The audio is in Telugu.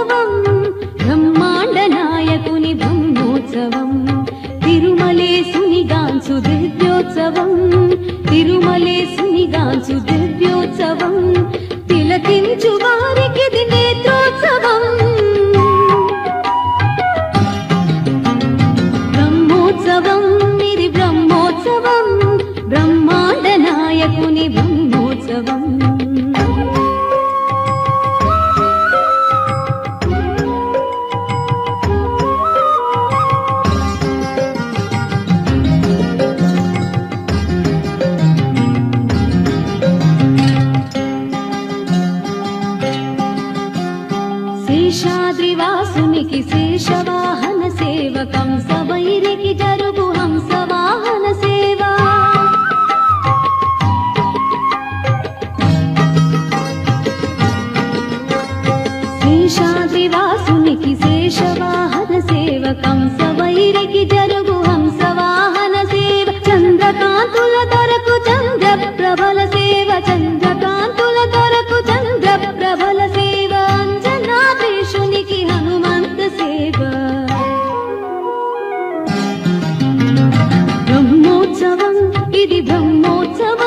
బ్రహ్మోత్సవం బ్రహ్మాండ నాయకుని బ్రహ్మోత్సవం తిరుమలేశునిగాంచు దివ్యోత్సవం తిరుమలేశునిగాంచు దివ్యోత్సవం తిలకించు వారికిది నేత్రోత్సవం బ్రహ్మోత్సవం ఇది బ్రహ్మోత్సవం బ్రహ్మాండ నాయకుని బ్రహ్మోత్సవం శేషాద్రివాసునికి శేషవాహన సేవకం సవైరికి జరుగు హంసవాహన సేవ శేషాద్రివాసునికి శేషవాహన సేవకం సవైరికి జరుగు హంసవాహన సేవ చంద్రకాంతుల దొరకు చంద్ర ప్రభల సేవ చంద్రకాంతుల దొరకు చంద్ర ప్రభల సేవ అంజనాద్రీశునికి హనుమంత సేవ బ్రహ్మోత్సవం ఇది బ్రహ్మోత్సవం